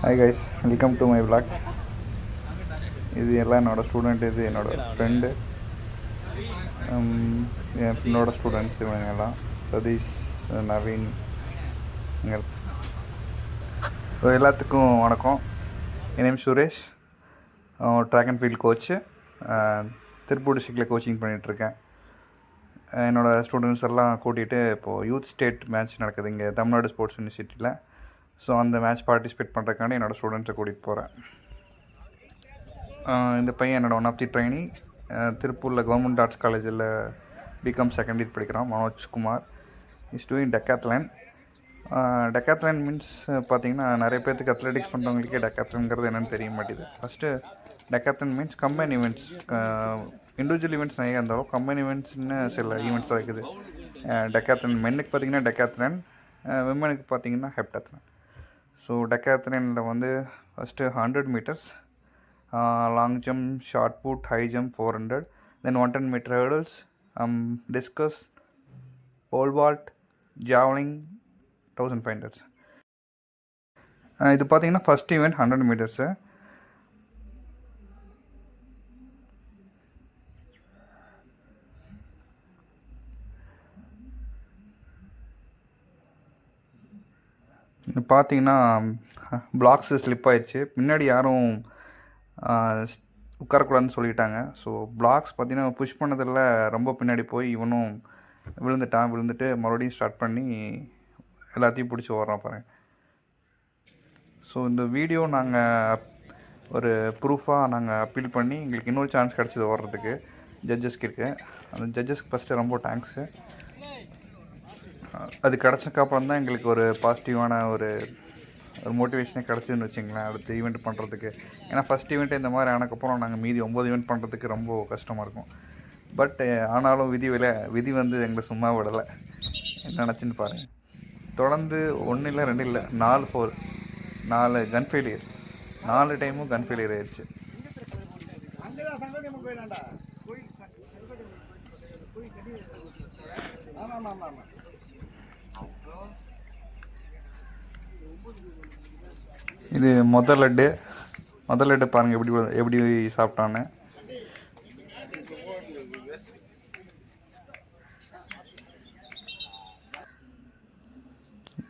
Hi guys, welcome to my vlog. இது எல்லாம் என்னோடய ஸ்டூடெண்ட், இது என்னோடய ஃப்ரெண்டு, என் ஃப்ரெண்டோட ஸ்டூடெண்ட்ஸ் இவங்க எல்லாம். சதீஷ், நவீன், ஸோ எல்லாத்துக்கும் வணக்கம். என் name Suresh, track and field coach. Tiruppur டிஸ்ட்ரிக்டில் கோச்சிங் பண்ணிகிட்ருக்கேன். என்னோடய ஸ்டூடெண்ட்ஸ் எல்லாம் கூட்டிகிட்டு இப்போது யூத் ஸ்டேட் மேட்ச் நடக்குது இங்கே தமிழ்நாடு ஸ்போர்ட்ஸ் யூனிவர்சிட்டியில். ஸோ அந்த மேட்ச் பார்ட்டிசிபேட் பண்ணுறதுக்காண்டி என்னோடய ஸ்டூடெண்ட்ஸை கூட்டிகிட்டு போகிறேன். இந்த பையன் என்னோடய ஒன் ஆஃப் தி ட்ரைனி. திருப்பூரில் கவர்மெண்ட் ஆர்ட்ஸ் காலேஜில் பிகாம் செகண்ட் இயர் படிக்கிறான். Manoj Kumar is doing decathlon. Decathlon means பார்த்திங்கன்னா நிறைய பேர்த்துக்கு அத்லெட்டிக்ஸ் பண்ணுறவங்களுக்கே டெக்காத்லன்கிறது என்னென்னு தெரிய மாட்டேது. First decathlon means combine events. Individual events நிறைய இருந்தாலும் கம்பைன் ஈவெண்ட்ஸ்னு சில ஈவெண்ட்ஸ் தான் இருக்குது. டெக்காத்லன் மென்னுக்கு பார்த்திங்கன்னா டெக்காத்லன், விமனுக்கு பார்த்திங்கன்னா ஹெப்டாத்லன். ஸோ டெக்காத்லனில் வந்து first 100 meters, long jump, shot put, high jump 400, then 110 meter hurdles, discus, pole vault, javelin 1500. இது பார்த்திங்கன்னா ஃபஸ்ட் ஈவெண்ட் 100 meters. பார்த்தீங்கன்னா பிளாக்ஸு ஸ்லிப் ஆயிடுச்சு. பின்னாடி யாரும் உட்காரக்கூடாதுன்னு சொல்லிட்டாங்க. ஸோ பிளாக்ஸ் பார்த்திங்கன்னா புஷ் பண்ணதில் ரொம்ப பின்னாடி போய் இவனும் விழுந்துட்டு மறுபடியும் ஸ்டார்ட் பண்ணி எல்லாத்தையும் பிடிச்சி ஓடுறான் பாருங்க. ஸோ இந்த வீடியோ நாங்கள் ஒரு ப்ரூஃபாக நாங்கள் அப்பீல் பண்ணி எங்களுக்கு இன்னொரு சான்ஸ் கிடச்சிது ஓடுறதுக்கு ஜட்ஜஸ்க்கு இருக்குது. அந்த ஜட்ஜஸ்க்கு ஃபஸ்ட்டு ரொம்ப தேங்க்ஸு. அது கிடச்சக்கப்புறம் தான் எங்களுக்கு ஒரு பாசிட்டிவான ஒரு மோட்டிவேஷனே கிடச்சிதுன்னு வச்சுங்களேன் அடுத்த ஈவெண்ட் பண்ணுறதுக்கு. ஏன்னா ஃபஸ்ட் ஈவெண்ட்டு இந்த மாதிரி ஆனக்கப்புறம் நாங்கள் மீதி 9 ஈவெண்ட் பண்ணுறதுக்கு ரொம்ப கஷ்டமாக இருக்கும். பட் ஆனாலும் விதி வந்து எங்களை சும்மா விடலை. என்ன நினச்சின்னு பாருங்கள். தொடர்ந்து 1 இல்லை 2 இல்லை 4 கன் ஃபெயிலியர், 4 டைமும் கன் ஃபெயிலியர் ஆயிடுச்சு. இது முதல் லட்டு பாருங்கள் எப்படி சாப்பிட்டான்னு.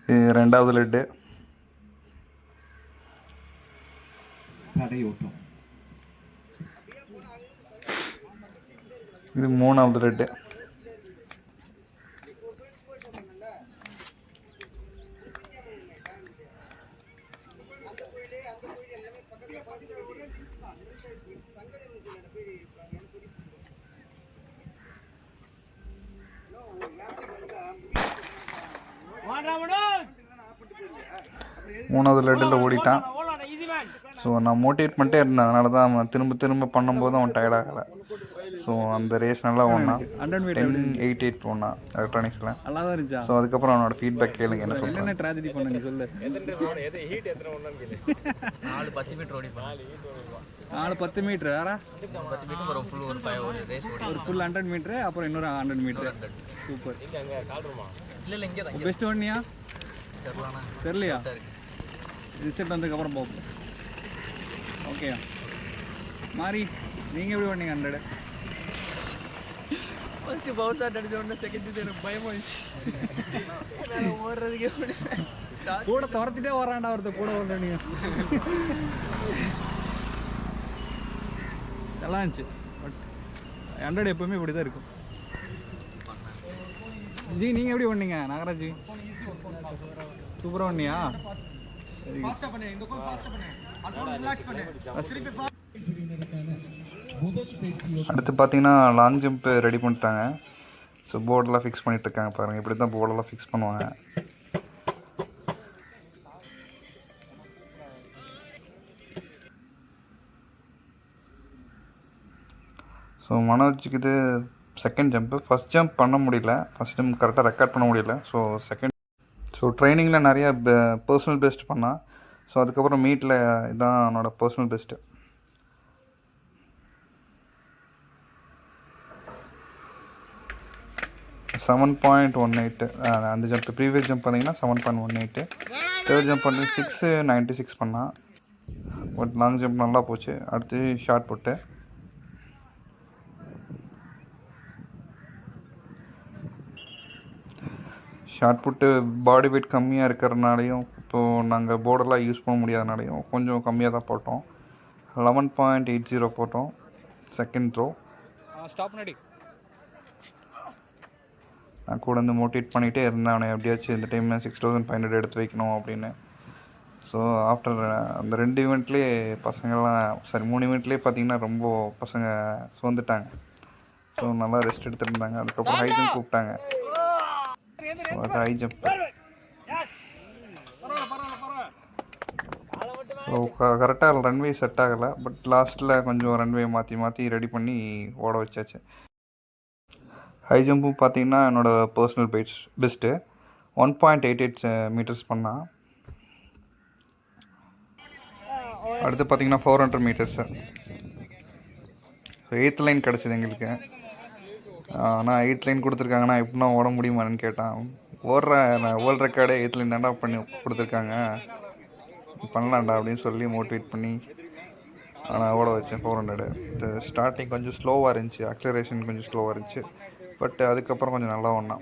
இது 2வது லட்டு. இது 3வது லட்டு. மூணாவது லட்டில் ஓடிட்டான். ஸோ நான் மோட்டிவேட் பண்ணிட்டே இருந்தேன். அதனால தான் அவன் திரும்ப பண்ணும்போது அவன் டயர்டாகலை. ஸோ அந்த ரேஸ் நல்லா ஓடினான். 10:88 ஓடினான் எலக்ட்ரானிக்ஸில். ஸோ அதுக்கப்புறம் அவனோட ஃபீட்பேக் கேளுங்க என்ன சொல்கிறேன். 10 மீட்டர் ஒரு ஃபுல் 100 மீட்டரு, அப்புறம் இன்னொரு 100 மீட்டரு. சூப்பர். பெஸ்ட் ஒன்னியா தெரியலையா? ரிசல்ட் வந்ததுக்கப்புறம் பார்ப்போம். ஓகே மாறி, நீங்கள் எப்படி பண்ணீங்க 100? ஃபஸ்ட்டு பவுல் ஷாட் அடிச்ச உடனே செகண்ட் எனக்கு பயமாயிடுச்சு. ஓடுறதுக்கே கூட துரத்திட்டே வரான்டா ஒருத்தர் கூட ஓடுற. நீங்கள் நல்லா இருந்துச்சு. பட் 100 எப்போவுமே இப்படி தான் இருக்கும். ஜி நீங்கள் எப்படி பண்ணீங்க நாகராஜ்? சூப்பராக பண்ணியா? அடுத்து பார்த்தீங்கன்னா லாங் ஜம்ப்பு ரெடி பண்ணிட்டாங்க. ஸோ போர்டெல்லாம் ஃபிக்ஸ் பண்ணிகிட்ருக்காங்க பாருங்கள். இப்படி தான் போர்டெல்லாம் ஃபிக்ஸ் பண்ணுவாங்க. ஸோ மனோஜுக்கு இது செகண்ட் ஜம்ப்பு. ஃபஸ்ட் ஜம்ப் பண்ண முடியல, ஃபஸ்ட் ஜம்ப் கரெக்டாக ரெக்கார்ட் பண்ண முடியல. ஸோ ட்ரைனிங்கில் நிறையா பர்சனல் பெஸ்ட் பண்ணால். ஸோ அதுக்கப்புறம் மீட்டில் இதுதான் என்னோட பர்சனல் பெஸ்ட்டு. $7.18. அந்த ஜம்ப் ப்ரீவியஸ் ஜம்ப் பார்த்தீங்கன்னா 7.18. தேர்ட் ஜம்ப் வந்து 696 பண்ணால். பட் லாங் ஜம்ப் நல்லா போச்சு. அடுத்து ஷார்ட் புட்டு. ஷார்ட் புட்டு பாடி வெயிட் கம்மியாக இருக்கிறனாலையும் இப்போது நாங்கள் போர்டெல்லாம் யூஸ் பண்ண முடியாதனாலையும் கொஞ்சம் கம்மியாக தான் போட்டோம். 11.80 போட்டோம் செகண்ட் த்ரோ. ஸ்டாப் நடி. நான் கூட வந்து மோட்டிவேட் பண்ணிகிட்டே இருந்தேன் அவனை, எப்படியாச்சும் இந்த டைம் 6500 எடுத்து வைக்கணும் அப்படின்னு. ஸோ ஆஃப்டர் அந்த 2 ஈவெண்ட்லேயே பசங்கள்லாம், சரி 3 ஈவெண்ட்லேயே பார்த்தீங்கன்னா ரொம்ப பசங்க சோர்ந்துட்டாங்க. ஸோ நல்லா ரெஸ்ட் எடுத்துருந்தாங்க. அதுக்கப்புறம் ஹை ஜம்ப் கூப்பிட்டாங்க. ஸோ அது ஹை ஜம்ப். ஸோ கரெக்டாக ரன்வே செட் ஆகலை. பட் லாஸ்ட்டில் கொஞ்சம் ரன்வே மாற்றி ரெடி பண்ணி ஓட வச்சாச்சு. ஹை ஜம்பும் பார்த்தீங்கன்னா என்னோடய பர்சனல் பெஸ்ட்டு 1.88 மீட்டர்ஸ் பண்ணால். அடுத்து பார்த்தீங்கன்னா 400 மீட்டர்ஸு. ஸோ 8th லைன் கிடச்சிது எங்களுக்கு. ஆனால் 8th லைன் கொடுத்துருக்காங்கன்னா எப்படின்னா ஓட முடியுமான்னு கேட்டான். வேர்ல்ட் ரெக்கார்டே 8th லைன் தாண்டா பண்ணி கொடுத்துருக்காங்க, பண்ணலாம்டா அப்படின்னு சொல்லி மோட்டிவேட் பண்ணி நான் ஓட வச்சேன் 400. இந்த ஸ்டார்டிங் கொஞ்சம் ஸ்லோவாக இருந்துச்சு, அக்ஸலரேஷன் கொஞ்சம் ஸ்லோவாக இருந்துச்சு. பட் அதுக்கப்புறம் கொஞ்சம் நல்லா ஒன்றா.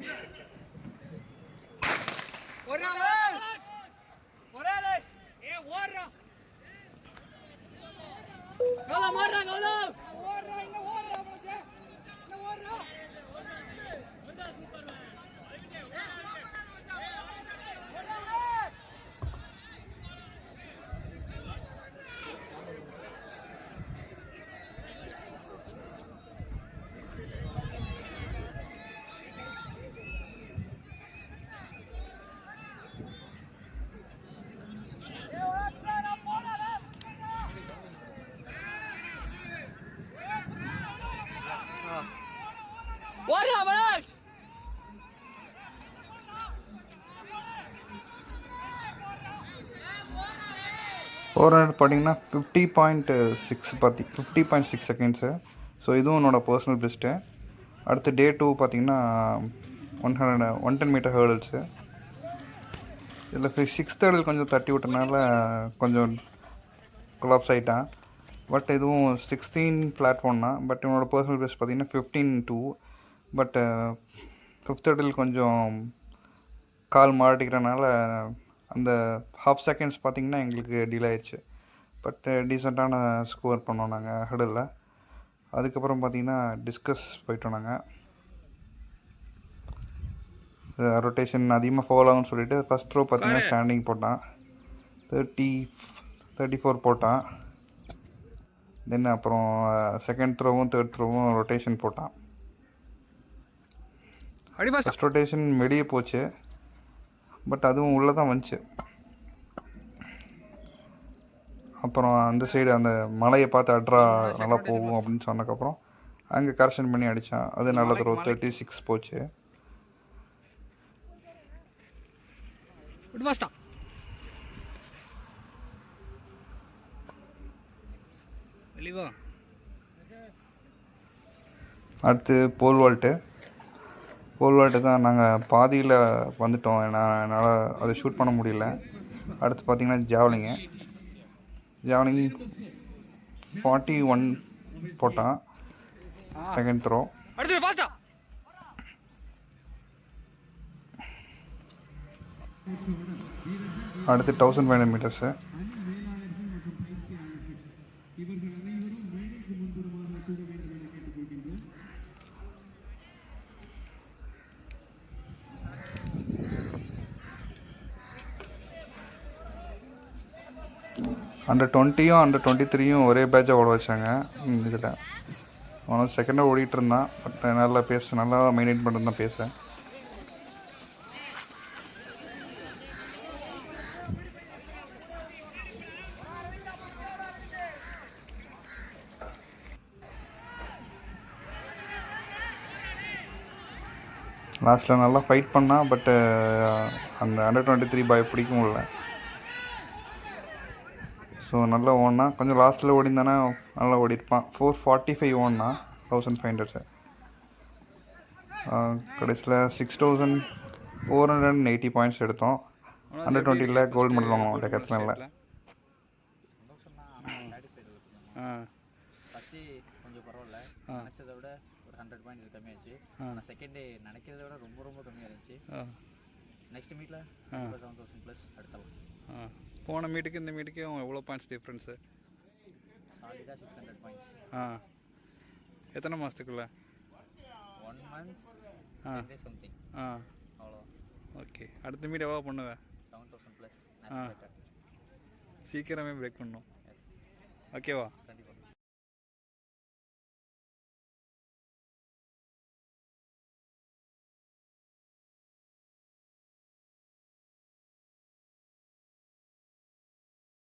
பார்த்தீங்கன்னா 50.6 செகண்ட்ஸு. ஸோ இதுவும் என்னோடய பர்சனல் பெஸ்ட்டு. அடுத்து டே 2 பார்த்தீங்கன்னா 110 மீட்டர் ஹேர்டல்ஸு. இதில் 6th ஹேர்டல் கொஞ்சம் தட்டி விட்டனால கொஞ்சம் கொலாப்ஸ் ஆகிட்டான். பட் இதுவும் 16 பிளாட்ஃபார்ம் தான். பட் என்னோடய பர்சனல் பெஸ்ட் பார்த்தீங்கன்னா 15.2. பட் 5th ஹேர்டல் கொஞ்சம் கால் மாட்டிக்கிறனால அந்த ½ செகண்ட்ஸ் பார்த்திங்கன்னா எங்களுக்கு டிலே ஆயிடுச்சு. பட் டீசெண்டான ஸ்கோர் பண்ணோம் நாங்கள் ஹெடலில். அதுக்கப்புறம் பார்த்திங்கன்னா டிஸ்கஸ் போயிட்டோம் நாங்கள். ரொட்டேஷன் அதிகமாக ஃபாலோ ஆகும்னு சொல்லிவிட்டு ஃபஸ்ட் ரோ பார்த்திங்கன்னா ஸ்டாண்டிங் போட்டான், 34 போட்டான். தென் அப்புறம் செகண்ட் த்ரோவும் தேர்ட் த்ரோவும் ரொட்டேஷன் போட்டான். ஃபஸ்ட் ரொட்டேஷன் வெளியே போச்சு, பட் அதுவும் உள்ளே தான் வந்துச்சு. அப்புறம் அந்த சைடு அந்த மலையை பார்த்து அட்ரா நல்லா போகும் அப்படின்னு சொன்னதுக்கப்புறம் அங்கே கரெக்ஷன் பண்ணி அடித்தான். அது நல்ல த்ரோ 36 போச்சு. அடுத்து போல் வால்ட்டு தான். நாங்கள் பாதியில் வந்துட்டோம், என்னால் அதை ஷூட் பண்ண முடியல. அடுத்து பார்த்திங்கன்னா ஜாவலிங் 41 போட்டான் செகண்ட் த்ரோ. அடுத்து 1500 மீட்டர்ஸு. அண்டர் 20யும் அண்டர் 23யும் ஒரே பேட்சாக ஓட வச்சாங்க. இதில் அவனும் செகண்டாக ஓடிட்டு இருந்தான். பட் நல்லா மெயின்டைன் பண்ணிட்டு தான் பேச. லாஸ்ட்டில் நல்லா ஃபைட் பண்ணான். பட்டு அந்த அண்டர் 23 பாய் பிடிக்க முடியல. ஸோ நல்லா ஓடினா, கொஞ்சம் லாஸ்ட்டில் ஓடிந்தானே நல்லா ஓடிருப்பான். 445 ஓடினா 1500. கடைசியில் 6480 பாயிண்ட்ஸ் எடுத்தோம். அண்டர் 20ல் கோல்டு மெடல் வாங்கினோம் டெக்காத்லானில். ஆ ஃபஸ்ட்டு கொஞ்சம் பரவாயில்ல, நினச்சதை விட ஒரு 100 பாயிண்ட் கம்மியாச்சு. ஆனால் செகண்ட் டே நினைக்கிறத விட ரொம்ப ரொம்ப கம்மியாக இருந்துச்சு. நெக்ஸ்ட் மீட்டில் 7000 ப்ளஸ் எடுத்தலாம். போன மீட்டுக்கு இந்த மீட்டுக்கும் எவ்வளோ பாயிண்ட்ஸ் டிஃப்ரென்ஸு? சாலிடாக 600 பாயிண்ட்ஸ். எத்தனை மாதத்துக்குள்ள? 1 மந்த் சம்திங். அவ்வளோ. ஓகே, அடுத்த மீட் எவ்வளோ பண்ணுவேன்? 7000 ப்ளஸ். சீக்கிரமே பிரேக் பண்ணணும். ஓகேவா?